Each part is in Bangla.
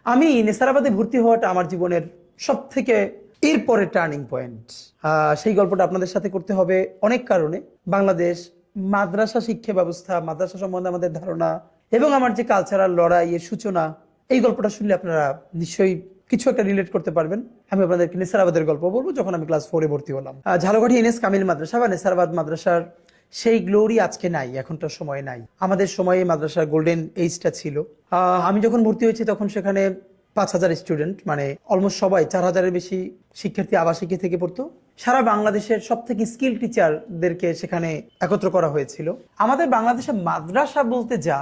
আমি নেসারাবাদে ভর্তি হওয়াটা আমার জীবনের সব থেকে এরপরে টার্নিং পয়েন্ট। সেই গল্পটা আপনাদের সাথে করতে হবে অনেক কারণে। বাংলাদেশ মাদ্রাসা শিক্ষা ব্যবস্থা, মাদ্রাসা সম্বন্ধে আমাদের ধারণা এবং আমার যে কালচারাল লড়াইয়ের সূচনা, এই গল্পটা শুনলে আপনারা নিশ্চয়ই কিছু একটা রিলেট করতে পারবেন। আমি আপনাদেরকে নেসারাবাদের গল্প বলবো। যখন আমি ক্লাস 4-এ ভর্তি হলাম, ঝালকাঠি এনএস কামিল মাদ্রাসা বা নেসারাবাদ মাদ্রাসার সেই গ্লোরি আজকে নাই, এখনটার সময় নাই। আমাদের সময়ে মাদ্রাসার গোল্ডেন এইজটা ছিল। আমি যখন ভর্তি হয়েছি তখন সেখানে 5,000 স্টুডেন্ট, মানে অলমোস্ট সবাই, 4,000-এর বেশি শিক্ষার্থী আবাসিকে থেকে পড়তো। সারা বাংলাদেশের সব থেকে স্কিল টিচারদেরকে সেখানে একত্র করা হয়েছিল। আমাদের বাংলাদেশের মাদ্রাসা বলতে যা,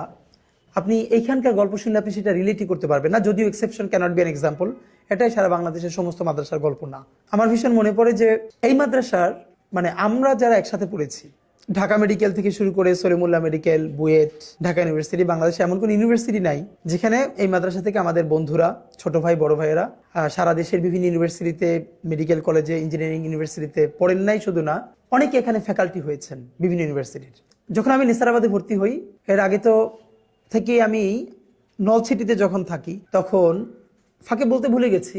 আপনি এইখানকার গল্প শুনলে আপনি সেটা রিলেটই করতে পারবেন না, যদিও exception cannot be an example. এটাই সারা বাংলাদেশের সমস্ত মাদ্রাসার গল্প না। আমার ভীষণ মনে পড়ে যে এই মাদ্রাসার, মানে আমরা যারা একসাথে পড়েছি, ঢাকা মেডিকেল থেকে শুরু করে সলিমুল্লাহ মেডিকেল, বুয়েট, ঢাকা ইউনিভার্সিটি, বাংলাদেশে এমন কোনো ইউনিভার্সিটি নাই যেখানে এই মাদ্রাসা থেকে আমাদের বন্ধুরা, ছোট ভাই বড় ভাইয়েরা সারা দেশের বিভিন্ন ইউনিভার্সিটিতে, মেডিকেল কলেজে, ইঞ্জিনিয়ারিং ইউনিভার্সিটিতে পড়েন নাই শুধু না, অনেকে এখানে ফ্যাকাল্টি হয়েছেন বিভিন্ন ইউনিভার্সিটির। যখন আমি নেসারাবাদে ভর্তি হই, এর আগে তো থেকে আমি নলছিটিতে যখন থাকি, তখন ফাঁকে বলতে ভুলে গেছি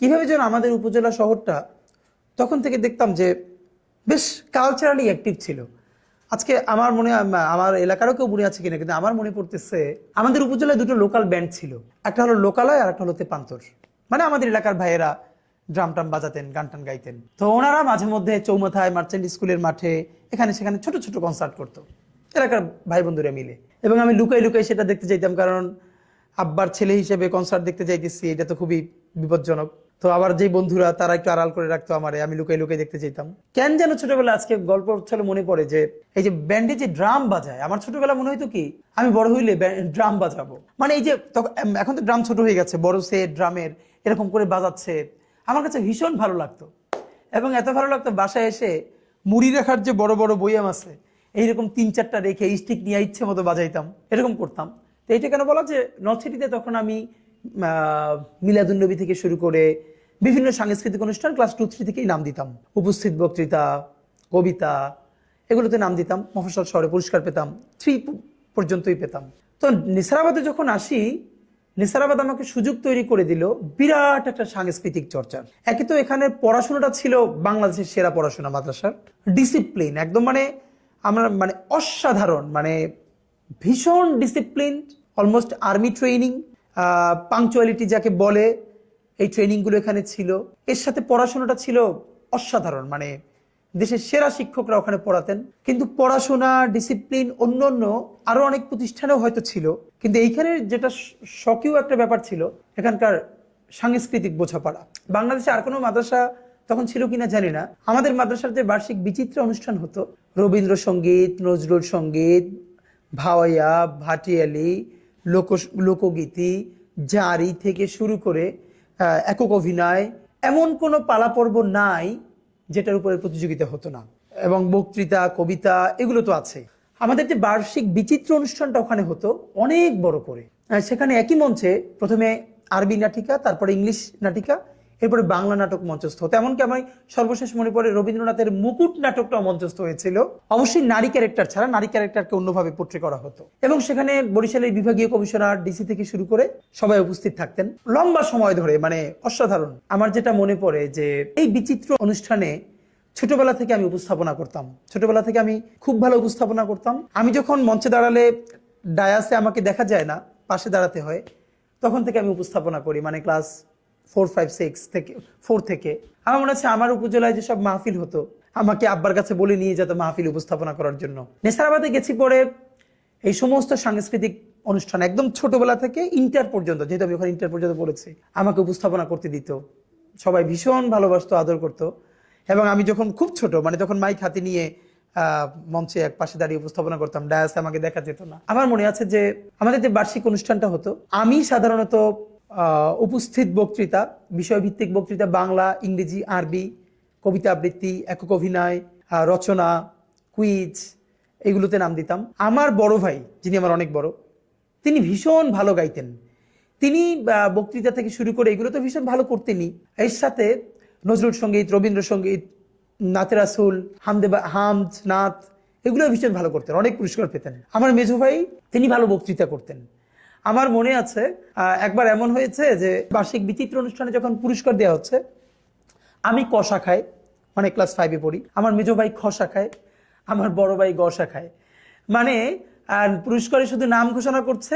কিভাবে যেন আমাদের উপজেলা শহরটা তখন থেকে দেখতাম যে বেশ কালচারালি অ্যাক্টিভ ছিল। আজকে আমার মনে, আমার এলাকারও কেউ মনে আছে কিনা, কিন্তু আমার মনে পড়তেছে আমাদের উপজেলায় দুটো লোকাল ব্যান্ড ছিল। একটা হলো লোকালয় আর একটা হলো তেপান্তর। মানে আমাদের এলাকার ভাইয়েরা ড্রাম টাম বাজাতেন, গান টান গাইতেন। তো ওনারা মাঝে মধ্যে চৌমাথায়, মার্চেন্ট স্কুলের মাঠে, এখানে সেখানে ছোট ছোট কনসার্ট করতো এলাকার ভাই বন্ধুরা মিলে। এবং আমি লুকাই লুকাই সেটা দেখতে চাইতাম, কারণ আব্বার ছেলে হিসেবে কনসার্ট দেখতে চাইতেছি, এটা তো খুবই বিপজ্জনক। তো আবার যেই বন্ধুরা তারা একটু আড়াল করে রাখতো আমারে, আমি লুকাই লুকাই দেখতে চাইতাম। কেন যেন ছোটবেলা, আজকে গল্প চলে মনে পড়ে যে এই যে ব্যান্ডে যে ড্রাম বাজায়, আমার ছোটবেলা মনে হইতো কি আমি বড় হইলে ড্রাম বাজাবো। মানে এই যে এখন তো ড্রাম ছোট হয়ে গেছে, বড় সেট ড্রামের এরকম করে বাজাচ্ছে, আমার কাছে ভীষণ ভালো লাগতো। এবং এত ভালো লাগতো, বাসায় এসে মুড়ি রাখার যে বড় বড় বইয়াম আছে, এইরকম 3-4টা রেখে স্টিক নিয়ে ইচ্ছে মতো বাজাইতাম, এরকম করতাম। তো এইটা কেন বলা, যে নর্থসিটিতে তখন আমি মিলাদুন্নবী থেকে শুরু করে বিভিন্ন সাংস্কৃতিক অনুষ্ঠান ক্লাস 2-3 থেকেই নাম দিতাম। উপস্থিত বক্তৃতা, কবিতা, এগুলোতে নাম দিতাম। মফস্বল শহরে পুরস্কার পেতাম, 3 পর্যন্তই পেতাম। তো নেসারাবাদে যখন আসি, নেসারাবাদ আমাকে সুযোগ তৈরি করে দিল বিরাট একটা সাংস্কৃতিক চর্চার। একে তো এখানে পড়াশোনাটা ছিল বাংলাদেশের সেরা পড়াশোনা, মাদ্রাসার ডিসিপ্লিন একদম, মানে আমরা মানে অসাধারণ, মানে ভীষণ discipline, almost army training, punctuality যাকে বলে, এই ট্রেনিংগুলো এখানে ছিল। এর সাথে পড়াশোনাটা ছিল অসাধারণ, মানে দেশের সেরা শিক্ষকরা ওখানে পড়াতেন। কিন্তু পড়াশোনা, ডিসিপ্লিন অন্য অন্য আরো অনেক প্রতিষ্ঠানেও হয়তো ছিল, কিন্তু এইখানে যেটা শখীয় একটা ব্যাপার ছিল, এখানকার সাংস্কৃতিক বোঝাপড়া। বাংলাদেশে আর কোনো মাদ্রাসা তখন ছিল কিনা জানি না, আমাদের মাদ্রাসার যে বার্ষিক বিচিত্র অনুষ্ঠান হতো, রবীন্দ্রসঙ্গীত, নজরুল সঙ্গীত, ভাওয়াইয়া, ভাটিয়ালি, লোকগীতি, জারি থেকে শুরু করে একক অভিনয়, এমন কোনো পালা পর্ব নাই যেটার উপরে প্রতিযোগিতা হতো না। এবং বক্তৃতা, কবিতা, এগুলো তো আছে। আমাদের যে বার্ষিক বিচিত্র অনুষ্ঠানটা ওখানে হতো অনেক বড় করে। সেখানে একই মঞ্চে প্রথমে আরবি নাটিকা, তারপরে ইংলিশ নাটিকা, এরপরে বাংলা নাটক মঞ্চস্থ হতো। এমনকি আমার সর্বশেষ মনে পড়ে রবীন্দ্রনাথের মুকুট নাটকটাও মঞ্চস্থ হয়েছিল। অবশ্যই নারী ক্যারেক্টার ছাড়া, নারী ক্যারেক্টারকে অন্যভাবে পোট্রে করা হতো। এবং সেখানে বরিশালের বিভাগীয় কমিশনার, ডিসি থেকে শুরু করে সবাই উপস্থিত থাকতেন লম্বা সময় ধরে, মানে অসাধারণ। আমার যেটা মনে পড়ে যে এই বিচিত্র অনুষ্ঠানে ছোটবেলা থেকে আমি উপস্থাপনা করতাম, ছোটবেলা থেকে আমি খুব ভালো উপস্থাপনা করতাম। আমি যখন মঞ্চে দাঁড়ালে ডায়াসে আমাকে দেখা যায় না, পাশে দাঁড়াতে হয়, তখন থেকে আমি উপস্থাপনা করি, মানে ক্লাস 4 থেকে। আমার মনে হচ্ছে আমার উপজেলায় যেসব মাহফিল হতো, আমাকে আব্বার কাছে বলে নিয়ে যেত মাহফিল উপস্থাপনা করার জন্য। নেসারাবাদে গেছি পরে এই সমস্ত সাংস্কৃতিক অনুষ্ঠান একদম ছোটবেলা থেকে ইন্টার পর্যন্ত, যেহেতু আমি ওখানে ইন্টার পর্যন্ত পড়েছি, আমাকে উপস্থাপনা করতে দিত। সবাই ভীষণ ভালোবাসতো, আদর করতো। এবং আমি যখন খুব ছোট, মানে যখন মাইক হাতে নিয়ে মঞ্চে এক পাশে দাঁড়িয়ে উপস্থাপনা করতাম, ডায়াসে আমাকে দেখা যেত না। আমার মনে আছে যে আমাদের যে বার্ষিক অনুষ্ঠানটা হতো, আমি সাধারণত উপস্থিত বক্তৃতা, বিষয়ভিত্তিক বক্তৃতা, বাংলা, ইংরেজি, আরবি, কবিতা আবৃত্তি, একক অভিনয়, রচনা, কুইজ, এগুলোতে নাম দিতাম। আমার বড় ভাই, যিনি আমার অনেক বড়, তিনি ভীষণ ভালো গাইতেন। তিনি বক্তৃতা থেকে শুরু করে এগুলো তো ভীষণ ভালো করতেনই, এর সাথে নজরুল সঙ্গীত, রবীন্দ্রসঙ্গীত, নাতে রাসুল, হামদ, নাত, এগুলো ভীষণ ভালো করতেন, অনেক পুরস্কার পেতেন। আমার মেজো ভাই, তিনি ভালো বক্তৃতা করতেন। আমার মনে আছে একবার এমন হয়েছে যে বার্ষিক বিচিত্র অনুষ্ঠানে যখন পুরস্কার দেওয়া হচ্ছে, আমি ক শাখায়, মানে ক্লাস 5-এ পড়ি, আমার মেজো ভাই খ শাখায়, আমার বড় ভাই গ শাখায়। মানে পুরস্কারে শুধু নাম ঘোষণা করছে,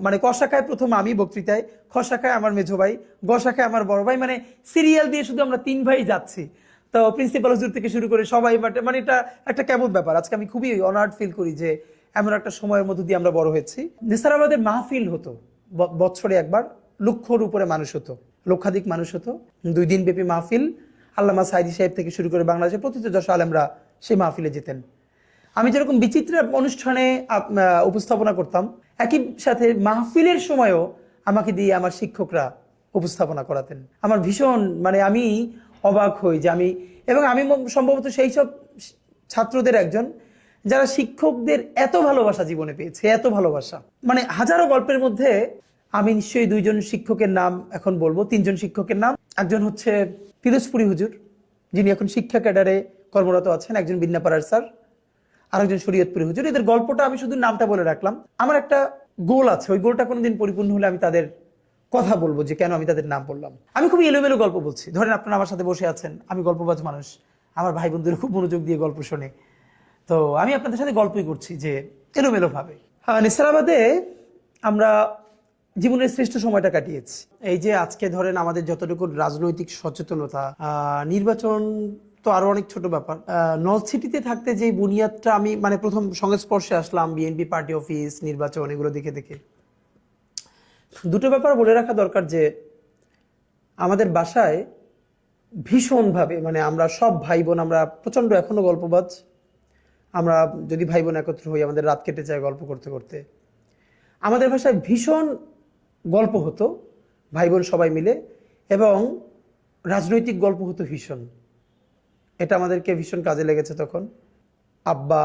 মানে ক শাখায় প্রথম আমি বক্তৃতায়, খ শাখায় আমার মেজো ভাই, গ শাখায় আমার বড় ভাই, মানে সিরিয়াল দিয়ে শুধু আমরা 3 ভাই যাচ্ছি। তো প্রিন্সিপাল হুজুর থেকে শুরু করে সবাই, মানে এটা একটা কেমন ব্যাপার। আজকে আমি খুবই অনার্ড ফিল করি যে এমন একটা সময়ের মধ্য দিয়ে আমরা বড় হয়েছি। নেসারাবাদের মাহফিল হতো বছরে একবার, লক্ষর উপরে মানুষ হতো, লক্ষাধিক মানুষ হতো। 2 দিন ব্যাপী মাহফিল। আল্লামা সাইদি সাহেব থেকে শুরু করে বাংলাদেশের প্রতিটি যশ আলেমরা সেই মাহফিলে যেতেন। আমি যেরকম বিচিত্র অনুষ্ঠানে উপস্থাপনা করতাম, একই সাথে মাহফিলের সময়ও আমাকে দিয়ে আমার শিক্ষকরা উপস্থাপনা করাতেন। আমার ভীষণ, মানে আমি অবাক হই যে আমি সম্ভবত সেই সব ছাত্রদের একজন যারা শিক্ষকদের এত ভালোবাসা জীবনে পেয়েছে, এত ভালোবাসা। মানে হাজারো গল্পের মধ্যে আমি নিশ্চয়ই 2 জন শিক্ষকের নাম এখন বলবো, 3 জন শিক্ষকের নাম। একজন হচ্ছে পিরোজপুরি হুজুর, যিনি এখন শিক্ষা ক্যাডারে কর্মরত আছেন, একজন বিন্নাপাড়ার স্যার, আরেকজন শরীয়তপুরি হুজুর। এদের গল্পটা আমি শুধু নামটা বলে রাখলাম। আমার একটা গোল আছে, ওই গোলটা কোনোদিন পরিপূর্ণ হলে আমি তাদের কথা বলবো যে কেন আমি তাদের নাম বললাম। আমি খুব এলোমেলো গল্প বলছি। ধরেন আপনারা আমার সাথে বসে আছেন, আমি গল্পবাজ মানুষ, আমার ভাই বোনদের খুব মনোযোগ দিয়ে গল্প শোনে, তো আমি আপনাদের সাথে গল্পই করছি যে এলোমেলো ভাবে। নেসারাবাদে আমরা জীবনের শ্রেষ্ঠ সময়টা কাটিয়েছি। এই যে আজকে ধরেন আমাদের যতটুকু রাজনৈতিক সচেতনতা, নির্বাচন তো আরো অনেক ছোট ব্যাপার। নর্থ সিটিতে থাকতে যে বুনিয়াদটা আমি, মানে প্রথম সংস্পর্শে আসলাম বিএনপি পার্টি অফিস, নির্বাচন, এগুলো দেখে দেখে দুটো ব্যাপার বলে রাখা দরকার। যে আমাদের বাসায় ভীষণভাবে, মানে আমরা সব ভাই বোন, আমরা প্রচন্ড এখনো গল্পবাজ। আমরা যদি ভাই বোন একত্র হই, আমাদের রাত কেটে যায় গল্প করতে করতে। আমাদের ভাষায় ভীষণ গল্প হতো ভাই বোন সবাই মিলে, এবং রাজনৈতিক গল্প হতো ভীষণ। এটা আমাদেরকে ভীষণ কাজে লেগেছে তখন। আব্বা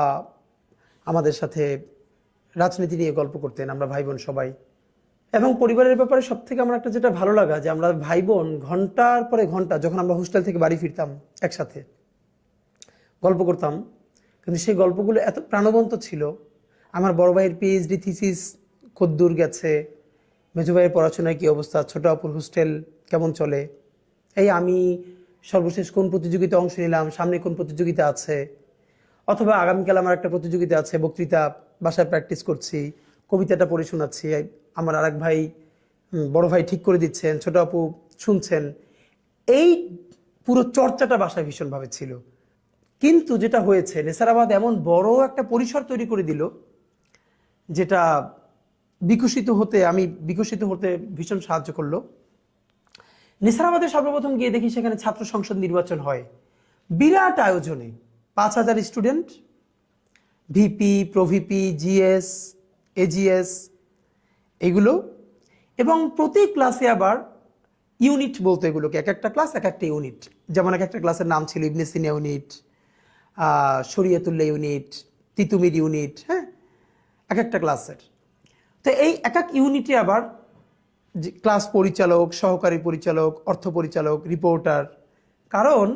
আমাদের সাথে রাজনীতি নিয়ে গল্প করতেন, আমরা ভাই বোন সবাই। এবং পরিবারের ব্যাপারে সব থেকে আমার একটা যেটা ভালো লাগা, যে আমরা ভাই বোন ঘন্টার পরে ঘন্টা, যখন আমরা হোস্টেল থেকে বাড়ি ফিরতাম, একসাথে গল্প করতাম। কিন্তু সেই গল্পগুলো এত প্রাণবন্ত ছিল। আমার বড় ভাইয়ের পিএইচডি থিসিস কদ্দূর গেছে, মেজো ভাইয়ের পড়াশোনায় কী অবস্থা, ছোট আপুর হোস্টেল কেমন চলে, এই আমি সর্বশেষ কোন প্রতিযোগিতা অংশ নিলাম, সামনে কোন প্রতিযোগিতা আছে, অথবা আগামীকাল আমার একটা প্রতিযোগিতা আছে, বক্তৃতা বাসায় প্র্যাকটিস করছি, কবিতাটা পড়ে শোনাচ্ছি, আমার আরেক ভাই, বড় ভাই ঠিক করে দিচ্ছেন, ছোট আপু শুনছেন। এই পুরো চর্চাটা বাসায় ভীষণভাবে ছিল। কিন্তু যেটা হয়েছে, নেসারাবাদ এমন বড় একটা পরিসর তৈরি করে দিল, যেটা বিকশিত হতে ভীষণ সাহায্য করলো। নেসারাবাদে সর্বপ্রথম গিয়ে দেখি সেখানে ছাত্র সংসদ নির্বাচন হয় বিরাট আয়োজনে, 5,000 স্টুডেন্ট, ভিপি, প্রভিপি, জিএস, এজিএস, এগুলো। এবং প্রতি ক্লাসে আবার ইউনিট বলতো এগুলোকে, এক একটা ক্লাস এক একটা ইউনিট। যেমন এক একটা ক্লাসের নাম ছিল Ibn Sina unit, Shariatullah unit, Titumir unit, হ্যাঁ, এক একটা ক্লাসের। তো এই এক এক ইউনিটে আবার ক্লাস পরিচালক, সহকারী পরিচালক, অর্থ পরিচালক, রিপোর্টার। কারণ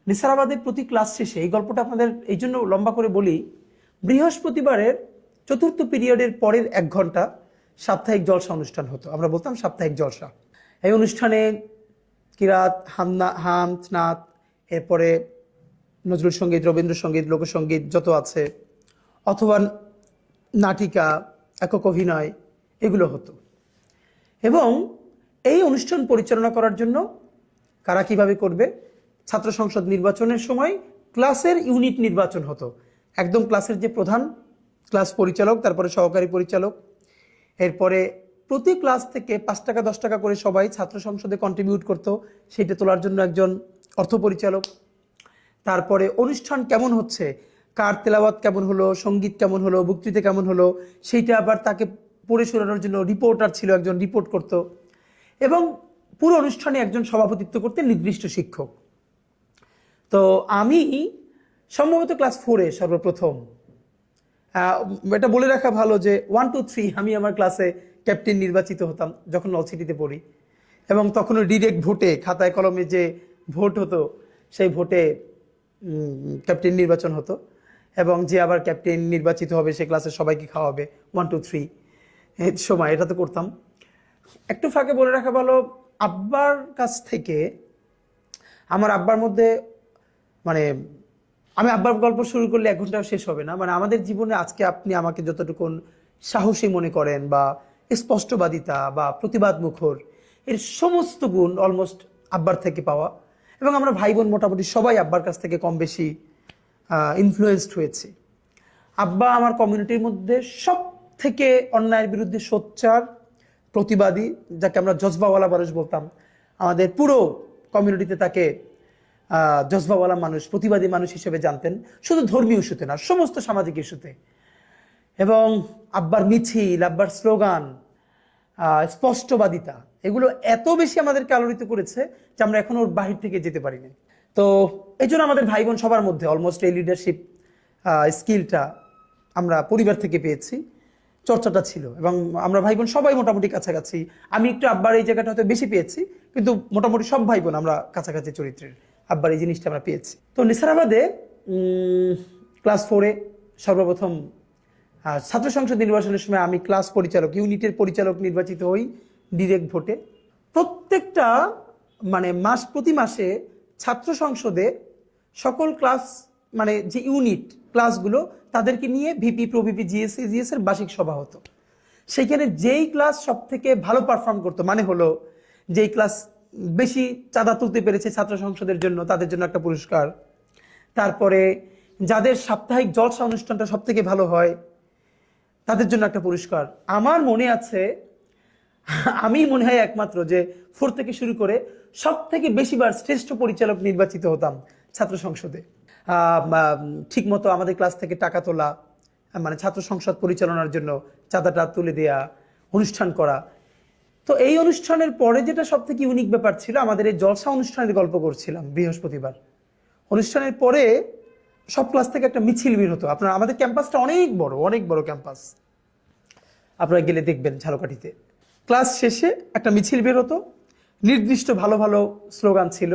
নেসারাবাদের প্রতি ক্লাস শেষে, এই গল্পটা আপনাদের এই জন্য লম্বা করে বলি, বৃহস্পতিবারের চতুর্থ পিরিয়ডের পরের 1 ঘন্টা সাপ্তাহিক জলসা অনুষ্ঠান হতো। আমরা বলতাম সাপ্তাহিক জলসা। এই অনুষ্ঠানে কিরাত, হামদ, নাত, এরপরে নজরুল সঙ্গীত, রবীন্দ্রসঙ্গীত, লোকসঙ্গীত যত আছে, অথবা নাটিকা, একক অভিনয়, এগুলো হতো। এবং এই অনুষ্ঠান পরিচালনা করার জন্য কারা কিভাবে করবে, ছাত্র সংসদ নির্বাচনের সময় ক্লাসের ইউনিট নির্বাচন হতো। একদম ক্লাসের যে প্রধান, ক্লাস পরিচালক, তারপরে সহকারী পরিচালক, এরপরে প্রতি ক্লাস থেকে 5 টাকা 10 টাকা করে সবাই ছাত্র সংসদে কন্ট্রিবিউট করতো, সেটা তোলার জন্য একজন অর্থ পরিচালক। তারপরে অনুষ্ঠান কেমন হচ্ছে, কার তেলাওয়াত কেমন হলো, সঙ্গীত কেমন হলো, বক্তৃতা কেমন হলো, সেইটা আবার তাকে পড়ে শোনানোর জন্য রিপোর্টার ছিল, একজন রিপোর্ট করত। এবং পুরো অনুষ্ঠানে একজন সভাপতিত্ব করতেন নির্দিষ্ট শিক্ষক। তো আমি সম্ভবত ক্লাস 4-এ সর্বপ্রথম, এটা বলে রাখা ভালো যে 1, 2, 3 আমি আমার ক্লাসে ক্যাপ্টেন নির্বাচিত হতাম যখন নর্থ সিটিতে পড়ি। এবং তখনও ডিরেক্ট ভোটে, খাতায় কলমে যে ভোট হতো, সেই ভোটে ক্যাপ্টেন নির্বাচন হতো। এবং যে আবার ক্যাপ্টেন নির্বাচিত হবে সে ক্লাসের সবাইকে খাওয়াবে 1, 2, 3। এই সময় এটা তো করতাম। একটু ফাঁকে বলে রাখা ভালো, আব্বার কাছ থেকে আমার আব্বার মধ্যে মানে আমি আব্বার গল্প শুরু করলে 1 ঘন্টাও শেষ হবে না। মানে আমাদের জীবনে আজকে আপনি আমাকে যতটুকুন সাহসী মনে করেন বা স্পষ্টবাদিতা বা প্রতিবাদ মুখর, এর সমস্ত গুণ অলমোস্ট আব্বার থেকে পাওয়া। এবং আমরা ভাই বোন মোটামুটি সবাই আব্বার কাছ থেকে কম বেশি ইনফ্লুয়েসড হয়েছি। আব্বা আমার কমিউনিটির মধ্যে সব থেকে অন্যায়ের বিরুদ্ধে সোচ্চার, প্রতিবাদী, যাকে আমরা জজবাওয়ালা মানুষ বলতাম। আমাদের পুরো কমিউনিটিতে তাকে জজবাওয়ালা মানুষ, প্রতিবাদী মানুষ হিসেবে জানতেন, শুধু ধর্মীয় ইস্যুতে না, সমস্ত সামাজিক ইস্যুতে। এবং আব্বার মিছিল, আব্বার স্লোগান, স্পষ্টবাদিতা, এগুলো এত বেশি আমাদেরকে আলোড়িত করেছে যে আমরা এখনো ওর বাহির থেকে যেতে পারিনি। তো এই জন্য আমাদের ভাই বোন সবার মধ্যে অলমোস্ট এই লিডারশিপ স্কিলটা আমরা পরিবার থেকে পেয়েছি, চর্চাটা ছিল। এবং আমরা ভাই বোন সবাই মোটামুটি কাছাকাছি। আমি একটু আব্বার এই জায়গাটা হয়তো বেশি পেয়েছি, কিন্তু মোটামুটি সব ভাই বোন আমরা কাছাকাছি চরিত্রের, আব্বার এই জিনিসটা আমরা পেয়েছি। তো নেসারাবাদে ক্লাস 4-এ সর্বপ্রথম ছাত্র সংসদ নির্বাচনের সময় আমি ক্লাস পরিচালক, ইউনিটের পরিচালক নির্বাচিত হই ডিরেক্ট ভোটে। প্রত্যেকটা মানে প্রতি মাসে ছাত্র সংসদে সকল ক্লাস মানে যে ইউনিট ক্লাসগুলো তাদেরকে নিয়ে ভিপি, প্রভিপি, জিএস এর বার্ষিক সভা হতো। সেইখানে যেই ক্লাস সব থেকে ভালো পারফর্ম করতো, মানে হলো যেই ক্লাস বেশি চাঁদা তুলতে পেরেছে ছাত্র সংসদের জন্য, তাদের জন্য একটা পুরস্কার। তারপরে যাদের সাপ্তাহিক জলসা অনুষ্ঠানটা সব থেকে ভালো হয় তাদের জন্য একটা পুরস্কার। আমার মনে আছে, আমি মনে হয় একমাত্র যে 4 থেকে শুরু করে সব থেকে বেশিবার শ্রেষ্ঠ পরিচালক নির্বাচিত হতাম ছাত্র সংসদে। ঠিক মতো আমাদের ক্লাস থেকে টাকা তোলা, মানে ছাত্র সংসদ পরিচালনার জন্য চাঁদাটা তুলে দেয়া, অনুষ্ঠান করা। তো এই অনুষ্ঠানের পরে যেটা সব থেকে ইউনিক ব্যাপার ছিল, আমাদের এই জলসা অনুষ্ঠানের গল্প করছিলাম বৃহস্পতিবার। অনুষ্ঠানের পরে সব ক্লাস থেকে একটা মিছিল বের হতো। আপনার আমাদের ক্যাম্পাসটা অনেক বড় ক্যাম্পাস, আপনারা গেলে দেখবেন ঝালকাঠিতে। ক্লাস শেষে একটা মিছিল বের হতো, নির্দিষ্ট ভালো ভালো স্লোগান ছিল।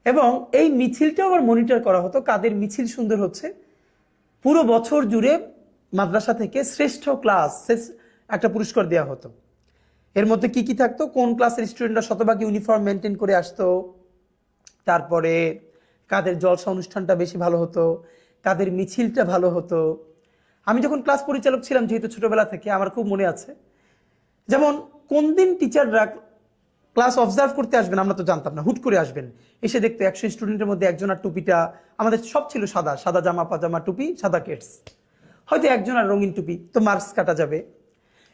এবং এই মিছিলটাও আবার মনিটর করা হতো কাদের মিছিল সুন্দর হচ্ছে। পুরো বছর জুড়ে মাদ্রাসা থেকে শ্রেষ্ঠ ক্লাস একটা পুরস্কার দেওয়া হতো। এর মধ্যে কি কি থাকতো, কোন ক্লাসের স্টুডেন্টরা শতভাগ ইউনিফর্ম মেনটেন করে আসতো, তারপরে কাদের জলসা অনুষ্ঠানটা বেশি ভালো হতো, কাদের মিছিলটা ভালো হতো। আমি যখন ক্লাস পরিচালক ছিলাম, যেহেতু ছোটবেলা থেকে, আমার খুব মনে আছে, যেমন কোন দিন টিচাররা ক্লাস অবজার্ভ করতে আসবেন আমরা তো জানতাম না, হুট করে আসবেন, এসে দেখতো 100 স্টুডেন্টের মধ্যে একজনের টুপিটা, আমাদের সব ছিল সাদা, সাদা জামা পাজামা টুপি, সাদা কেটস, হয়তো একজনের রঙিন টুপি, তো মার্কস কাটা যাবে।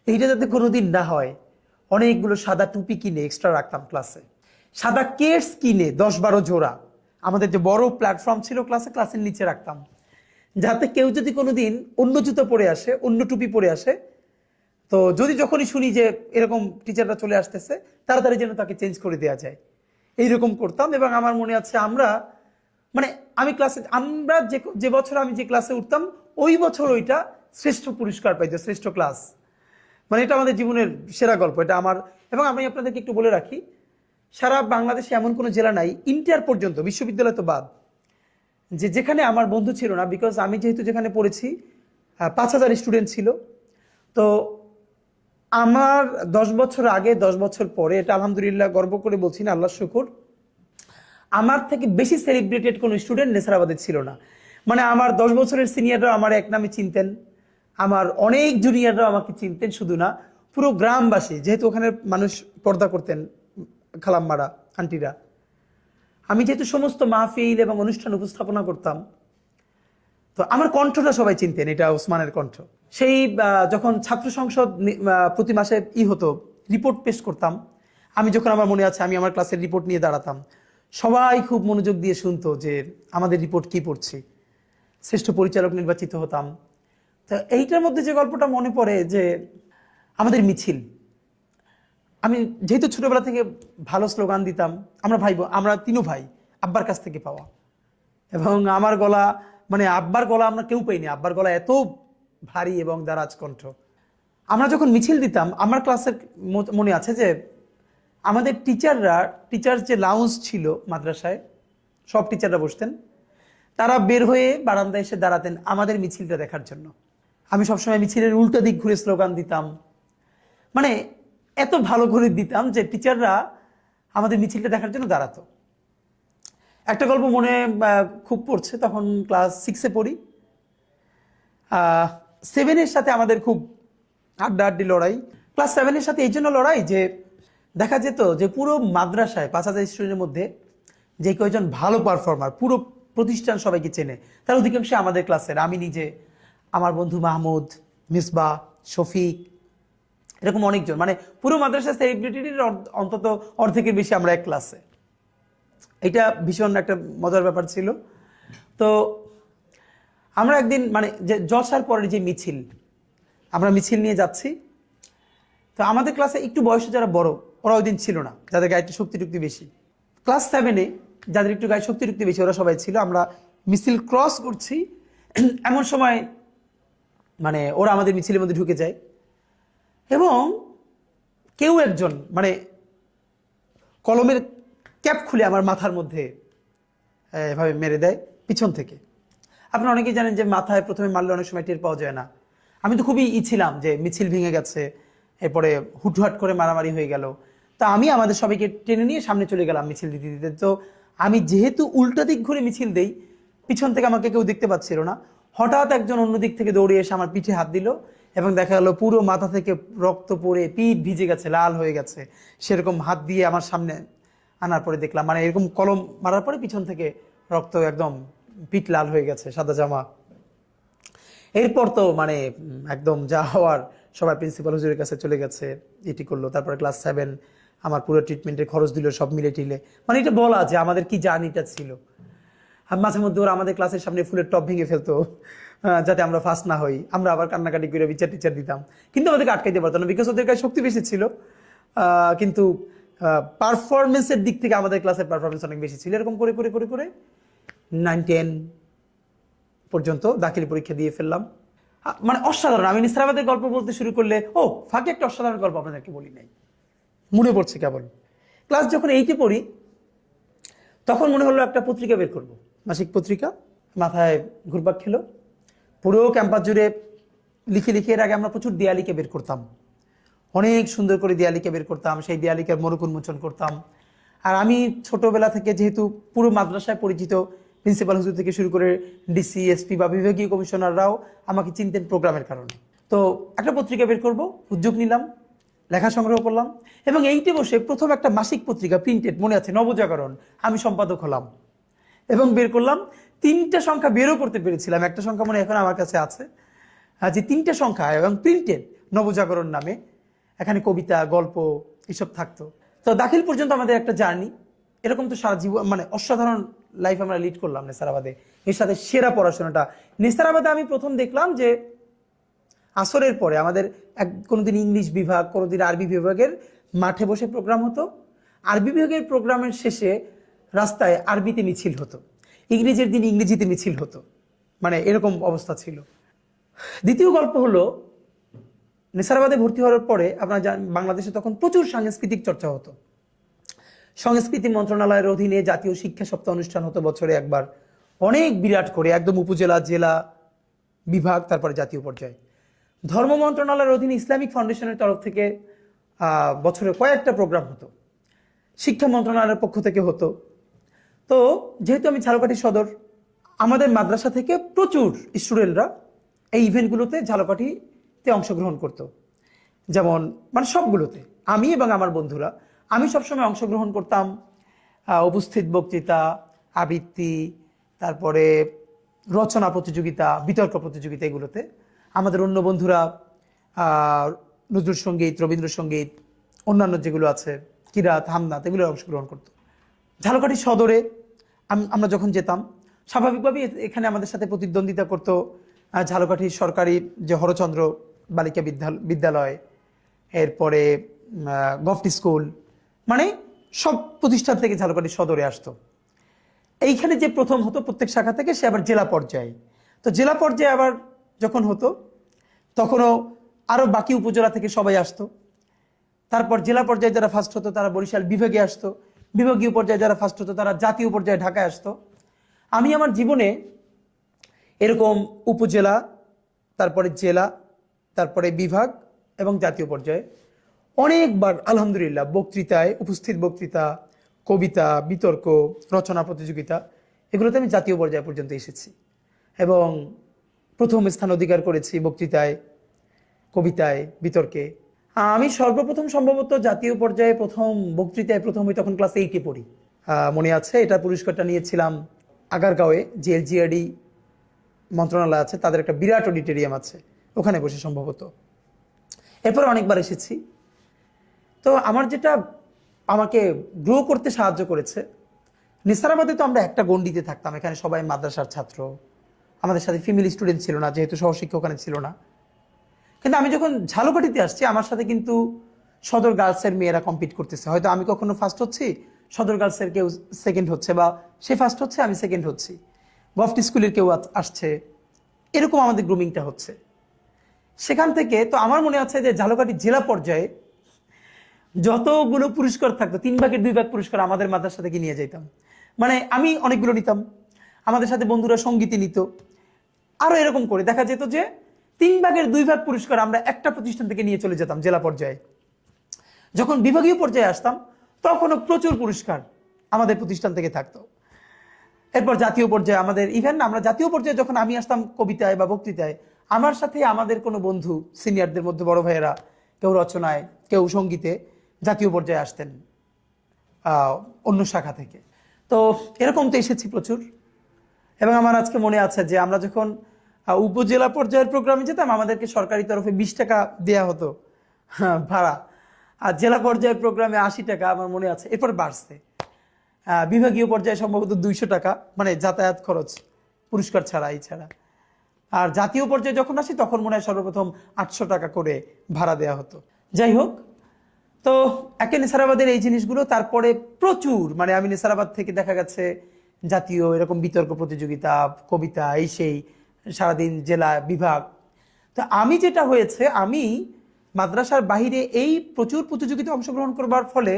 এইটা যাতে কোনোদিন না হয়, অনেকগুলো সাদা টুপি কিনে এক্সট্রা রাখতাম ক্লাসে, সাদা কেটস কিনে 10-12 জোড়া আমাদের যে বড় প্ল্যাটফর্ম ছিল ক্লাসের নিচে রাখতাম, যাতে কেউ যদি কোনোদিন অন্য জুতো পরে আসে, অন্য টুপি পরে আসে, তো যখনই শুনি যে এরকম টিচাররা চলে আসতেছে, তাড়াতাড়ি যেন তাকে চেঞ্জ করে দেওয়া যায়, এইরকম করতাম। এবং আমার মনে আছে আমরা যে বছর আমি যে ক্লাসে উঠতাম, ওই বছর ওইটা শ্রেষ্ঠ পুরস্কার পাইতো, শ্রেষ্ঠ ক্লাস। মানে এটা আমাদের জীবনের সেরা গল্প এটা আমার। এবং আমি আপনাদেরকে একটু বলে রাখি, সারা বাংলাদেশে এমন কোনো জেলা নাই, ইন্টার পর্যন্ত, বিশ্ববিদ্যালয় তো বাদ, যেখানে আমার বন্ধু ছিল না। বিকজ আমি যেহেতু যেখানে পড়েছি 5000 স্টুডেন্ট ছিল। তো আমার 10 বছর আগে, 10 বছর পরে, এটা আলহামদুলিল্লাহ গর্ব করে বলছি না, আল্লাহ শুকুর, আমার থেকে বেশি সেলিব্রেটেড কোনো স্টুডেন্ট নেসারাবাদে ছিল না। মানে আমার 10 বছরের সিনিয়ররাও আমার এক নামে চিনতেন, আমার অনেক জুনিয়ররাও আমাকে চিনতেন, শুধু না পুরো গ্রামবাসী, যেহেতু ওখানে মানুষ পর্দা করতেন, খালাম্মারা, আন্টিরা। আমি যেহেতু সমস্ত মাহফিল এবং অনুষ্ঠান উপস্থাপনা করতাম, তো আমার কণ্ঠটা সবাই চিনতেন, এটা ওসমানের কণ্ঠ। সেই যখন ছাত্র সংসদ প্রতি মাসে হতো, রিপোর্ট পেশ করতাম, আমি যখন, আমার মনে আছে, আমি আমার ক্লাসের রিপোর্ট নিয়ে দাঁড়াতাম, সবাই খুব মনোযোগ দিয়ে শুনতো যে আমাদের রিপোর্ট কি পড়ছি, শ্রেষ্ঠ পরিচালক নির্বাচিত হতাম। তো এইটার মধ্যে যে গল্পটা মনে পড়ে, যে আমাদের মিছিল, আমি যেহেতু ছোটবেলা থেকে ভালো স্লোগান দিতাম, আমরা 3 ভাই, আব্বার কাছ থেকে পাওয়া। এবং আমার গলা, মানে আব্বার গলা আমরা কেউ পাইনি, আব্বার গলা এত ভারী এবং দারাজ কণ্ঠ। আমরা যখন মিছিল দিতাম, আমার ক্লাসের মনে আছে যে আমাদের টিচার যে লাউঞ্জ ছিল মাদ্রাসায়, সব টিচাররা বসতেন, তারা বের হয়ে বারান্দায় এসে দাঁড়াতেন আমাদের মিছিলটা দেখার জন্য। আমি সবসময় মিছিলের উল্টো দিক ঘুরে স্লোগান দিতাম, মানে এত ভালো করে দিতাম যে টিচাররা আমাদের মিছিলটা দেখার জন্য দাঁড়াতো। একটা গল্প মনে খুব পড়ছে, তখন ক্লাস 6-এ পড়ি। 7-এর সাথে আমাদের খুব আড্ডাআড্ডি লড়াই। ক্লাস 7-এর সাথে এই জন্য লড়াই যে দেখা যেত যে পুরো মাদ্রাসায় 5,000 স্টুডেন্টের মধ্যে যে কয়েকজন ভালো পারফর্মার, পুরো প্রতিষ্ঠান সবাইকে চেনে, তার অধিকাংশ আমাদের ক্লাসের। আমি নিজে, আমার বন্ধু মাহমুদ, মিসবা, শফিক, এরকম অনেকজন, মানে পুরো মাদ্রাসার সেলিব্রিটির অন্তত অর্ধেকের বেশি আমরা এক ক্লাসে। এটা ভীষণ একটা মজার ব্যাপার ছিল। তো আমরা একদিন মানে যে জলসার পরের যে মিছিল, আমরা মিছিল নিয়ে যাচ্ছি। তো আমাদের ক্লাসে একটু বয়সে যারা বড়, ওরা ওই দিন ছিল না, যাদের গায়ে একটু শক্তি টুক্তি বেশি। ক্লাস 7-এ যাদের একটু গায়ে শক্তি টুক্তি বেশি, ওরা সবাই ছিল। আমরা মিছিল ক্রস করছি, এমন সময় মানে ওরা আমাদের মিছিলের মধ্যে ঢুকে যায় এবং কেউ একজন মানে কলমের ক্যাপ খুলে আমার মাথার মধ্যে এভাবে মেরে দেয় পিছন থেকে। আপনারা অনেকেই জানেন যে মাথায় প্রথমে মারলে অনেক সময় টের পাওয়া যায় না। আমি তো খুবই ছিলাম যে মিছিল ভেঙে গেছে, এরপরে হুটহাট করে মারামারি হয়ে গেল। তা আমি আমাদের সবাইকে টেনে নিয়ে সামনে চলে গেলাম মিছিল দিতে দিতে। তো আমি যেহেতু উল্টা দিক ঘুরে মিছিল দেই, পিছন থেকে আমাকে কেউ দেখতে পাচ্ছিল না। হঠাৎ একজন অন্য দিক থেকে দৌড়ে এসে আমার পিঠে হাত দিল এবং দেখা গেল পুরো মাথা থেকে রক্ত পড়ে পিঠ ভিজে গেছে, লাল হয়ে গেছে। সেরকম হাত দিয়ে আমার সামনে আনার পরে দেখলাম, মানে এরকম কলম মারার পরে পিছন থেকে রক্ত, একদম পিঠ লাল হয়ে গেছে, সাদা জামা। এরপর তো মানে একদম যা হওয়ার, সবাই প্রিন্সিপাল হুজুরের কাছে চলে গেছে, এটি করলো। তারপরে ক্লাস 7 আমার পুরো ট্রিটমেন্টের খরচ দিল সব মিলে টিলে। মানে এটা বলা যে আমাদের কি জার্নিটা ছিল। আর মাঝে মধ্যে ওরা আমাদের ক্লাসের সামনে ফুলের টপ ভেঙে ফেলতো যাতে আমরা ফার্স্ট না হই। আমরা আবার কান্নাকাটি করে বিচার টিচার দিতাম, কিন্তু আমাদেরকে আটকাইতে পারতো না, বিকজ ওদের কাছে শক্তি বেশি ছিল। কিন্তু পারফরমেন্সের দিক থেকে আমাদের ক্লাসের পারফরমেন্স অনেক বেশি ছিল। এরকম করে করে করে করে 9-10 পর্যন্ত দাখিলি পরীক্ষা দিয়ে ফেললাম। মানে অসাধারণ। আমি নিসারাবাদের গল্প বলতে শুরু করলে ফাঁকে একটা অসাধারণ গল্প আপনাদেরকে বলি নাই, মনে পড়ছে কেবল। ক্লাস যখন 8-এ পড়ি, তখন মনে হলো একটা পত্রিকা বের করব, মাসিক পত্রিকা। মাথায় ঘুরপাক খেলো, পুরো ক্যাম্পাস জুড়ে লিখে লিখে। এর আগে আমরা প্রচুর দেয়ালিকে বের করতাম, অনেক সুন্দর করে দেয়ালিকে বের করতাম, সেই দেয়ালিকার মোড়ক উন্মোচন করতাম। আর আমি ছোটবেলা থেকে যেহেতু পুরো মাদ্রাসায় পরিচিত, প্রিন্সিপাল হুজুর থেকে শুরু করে ডিসি, এসপি বা বিভাগীয় কমিশনাররাও আমাকে চিনতেন প্রোগ্রামের কারণে। তো একটা পত্রিকা বের করব উদ্যোগ নিলাম, লেখা সংগ্রহ করলাম এবং 8-এ বসে প্রথম একটা মাসিক পত্রিকা প্রিন্টেড, মনে আছে, নবজাগরণ, আমি সম্পাদক হলাম এবং বের করলাম। 3টা সংখ্যা বেরও করতে পেরেছিলাম। একটা সংখ্যা মনে এখন আমার কাছে আছে, যে 3টা সংখ্যা এবং প্রিন্টেড নবজাগরণ নামে। এখানে কবিতা, গল্প এসব থাকতো। তো দাখিল পর্যন্ত আমাদের একটা জার্নি। এরকম তো সারা জীবন, মানে অসাধারণ লাইফ আমরা লিড করলাম নেসারাবাদে। এর সাথে সেরা পড়াশোনাটা নেসারাবাদে আমি প্রথম দেখলাম যে আসরের পরে আমাদের কোনোদিন ইংলিশ বিভাগ, কোনোদিন আরবি বিভাগের মাঠে বসে প্রোগ্রাম হতো। আরবি বিভাগের প্রোগ্রামের শেষে রাস্তায় আরবিতে মিছিল হতো, ইংরেজির দিন ইংরেজিতে মিছিল হতো, মানে এরকম অবস্থা ছিল। দ্বিতীয় গল্প হলো, নেসারাবাদে ভর্তি হওয়ার পরে আপনারা জানেন বাংলাদেশে তখন প্রচুর সাংস্কৃতিক চর্চা হতো। সংস্কৃতি মন্ত্রণালয়ের অধীনে জাতীয় শিক্ষা সপ্তাহ অনুষ্ঠান হতো বছরে একবার, অনেক বিরাট করে, একদম উপজেলা, জেলা, বিভাগ, তারপরে জাতীয় পর্যায়ে। ধর্ম মন্ত্রণালয়ের অধীনে ইসলামিক ফাউন্ডেশনের তরফ থেকে বছরে কয়েকটা প্রোগ্রাম হতো, শিক্ষা মন্ত্রণালয়ের পক্ষ থেকে হতো। তো যেহেতু আমি ঝালকাঠি সদর, আমাদের মাদ্রাসা থেকে প্রচুর স্টুডেন্টরা এই ইভেন্টগুলোতে ঝালকাঠিতে অংশগ্রহণ করতো। যেমন মানে সবগুলোতে আমি এবং আমার বন্ধুরা, আমি সবসময় অংশগ্রহণ করতাম। উপস্থিত বক্তৃতা, আবৃত্তি, তারপরে রচনা প্রতিযোগিতা, বিতর্ক প্রতিযোগিতা, এগুলোতে আমাদের অন্য বন্ধুরা নজরুল সঙ্গীত, রবীন্দ্রসঙ্গীত, অন্যান্য যেগুলো আছে, কিরাত, হামনাত, এগুলো অংশগ্রহণ করতো। ঝালকাঠি সদরে আমরা যখন যেতাম, স্বাভাবিকভাবেই এখানে আমাদের সাথে প্রতিদ্বন্দ্বিতা করতো ঝালকাঠি সরকারি যে হরচন্দ্র বালিকা বিদ্যালয়, এরপরে গভর্নমেন্ট স্কুল, মানে সব প্রতিষ্ঠান থেকে ঝালকাঠি সদরে আসতো। এইখানে যে প্রথম হতো প্রত্যেক শাখা থেকে, সে আবার জেলা পর্যায়ে। তো জেলা পর্যায়ে আবার যখন হতো, তখনও আরও বাকি উপজেলা থেকে সবাই আসতো। তারপর জেলা পর্যায়ে যারা ফার্স্ট হতো তারা বরিশাল বিভাগে আসতো, বিভাগীয় পর্যায়ে যারা ফার্স্ট হতো তারা জাতীয় পর্যায়ে ঢাকায় আসতো। আমি আমার জীবনে এরকম উপজেলা, তারপরে জেলা, তারপরে বিভাগ এবং জাতীয় পর্যায়ে অনেকবার আলহামদুলিল্লাহ বক্তৃতায়, উপস্থিত বক্তৃতা, কবিতা, বিতর্ক, রচনা প্রতিযোগিতা, এগুলোতে আমি জাতীয় পর্যায় পর্যন্ত এসেছি এবং প্রথম স্থান অধিকার করেছি বক্তৃতায়, কবিতায়, বিতর্কে। আমি সর্বপ্রথম সম্ভবত জাতীয় পর্যায়ে প্রথম বক্তৃতায় প্রথম হই তখন ক্লাস 8-এ পড়ি। মনে আছে, এটা পুরস্কারটা নিয়েছিলাম আগারগাঁওয়ে, যে এলজিআরডি মন্ত্রণালয় আছে, তাদের একটা বিরাট অডিটোরিয়াম আছে, ওখানে বসে সম্ভবত। এরপর অনেকবার এসেছি। তো আমার যেটা আমাকে গ্রো করতে সাহায্য করেছে, নেসারাবাদে তো আমরা একটা গণ্ডিতে থাকতাম, এখানে সবাই মাদ্রাসার ছাত্র, আমাদের সাথে ফিমেল স্টুডেন্ট ছিল না, যেহেতু সহশিক্ষক ওখানে ছিল না। কিন্তু আমি যখন ঝালকাঠিতে আসছি, আমার সাথে কিন্তু সদর গার্লসের মেয়েরা কম্পিট করতেছে। হয়তো আমি কখনো ফার্স্ট হচ্ছি, সদর গার্লসের কেউ সেকেন্ড হচ্ছে, বা সে ফার্স্ট হচ্ছে, আমি সেকেন্ড হচ্ছি, গভট স্কুলের কেউ আসছে, এরকম আমাদের গ্রুমিংটা হচ্ছে। সেখান থেকে তো আমার মনে আছে যে ঝালকাঠি জেলা পর্যায়ে যতগুলো পুরস্কার থাকতো 3/2 পুরস্কার আমাদের মাদ্রাসা থেকে নিয়ে যেতাম। মানে আমি অনেকগুলো নিতাম, আমাদের সাথে বন্ধুরা সঙ্গীতে নিত, আরো এরকম করে দেখা যেত যে 3/2 পুরস্কার আমরা একটা প্রতিষ্ঠান থেকে নিয়ে চলে যেতাম জেলা পর্যায়ে। যখন বিভাগীয় পর্যায়ে আসতাম তখনও প্রচুর পুরস্কার আমাদের প্রতিষ্ঠান থেকে থাকতো। এরপর জাতীয় পর্যায়ে আমাদের ইভেন আমরা জাতীয় পর্যায়ে যখন আমি আসতাম কবিতায় বা বক্তৃতায়, আমার সাথে আমাদের কোনো বন্ধু সিনিয়রদের মধ্যে বড় ভাইয়েরা, কেউ রচনায়, কেউ সঙ্গীতে জাতীয় পর্যায়ে আসতেন অন্য শাখা থেকে। তো এরকম তো এসেছি প্রচুর। এবং আমার আজকে মনে আছে যে আমরা যখন উপজেলা পর্যায়ের প্রোগ্রামে যেতাম, আমাদেরকে সরকারি তরফে 20 টাকা দেওয়া হতো ভাড়া, আর জেলা পর্যায়ের প্রোগ্রামে 80 টাকা আমার মনে আছে। এরপর বাড়ছে, বিভাগীয় পর্যায়ে সম্ভবত 200 টাকা, মানে যাতায়াত খরচ পুরস্কার ছাড়া, এই ছাড়া। আর জাতীয় পর্যায়ে যখন আসি তখন মনে হয় সর্বপ্রথম 800 টাকা করে ভাড়া দেওয়া হতো। যাই হোক, তো একে নেসারাবাদের এই জিনিসগুলো, তারপরে প্রচুর, মানে আমি নেসারাবাদ থেকে দেখা গেছে জাতীয় এরকম বিতর্ক প্রতিযোগিতা, কবিতা, এই সেই, সারাদিন জেলা, বিভাগ। তো আমি যেটা হয়েছে, আমি মাদ্রাসার বাহিরে এই প্রচুর প্রতিযোগিতায় অংশগ্রহণ করবার ফলে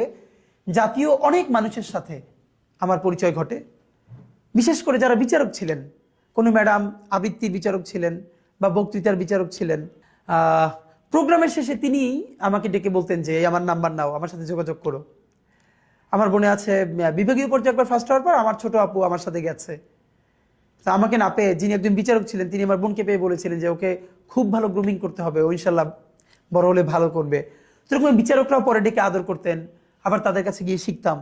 জাতীয় অনেক মানুষের সাথে আমার পরিচয় ঘটে। বিশেষ করে যারা বিচারক ছিলেন, কোনো ম্যাডাম আবৃত্তির বিচারক ছিলেন বা বক্তৃতার বিচারক ছিলেন, প্রোগ্রামের শেষে তিনি আমাকে ডেকে বলতেন যে আমার নাম্বার নাও, আমার সাথে যোগাযোগ করো। আমার মনে আছে বিভাগীয় পর্যায়ে একবার ফার্স্ট হওয়ার পর আমার ছোট আপু আমার সাথে গেছে, তা আমাকে না পেয়ে যিনি একজন বিচারক ছিলেন তিনি আমার বোনকে পেয়ে বলেছিলেন যে ওকে খুব ভালো গ্রুমিং করতে হবে, ও ইনশাল্লাহ বড় হলে ভালো করবে। সেরকম বিচারকরাও পরে ডেকে আদর করতেন, আবার তাদের কাছে গিয়ে শিখতাম।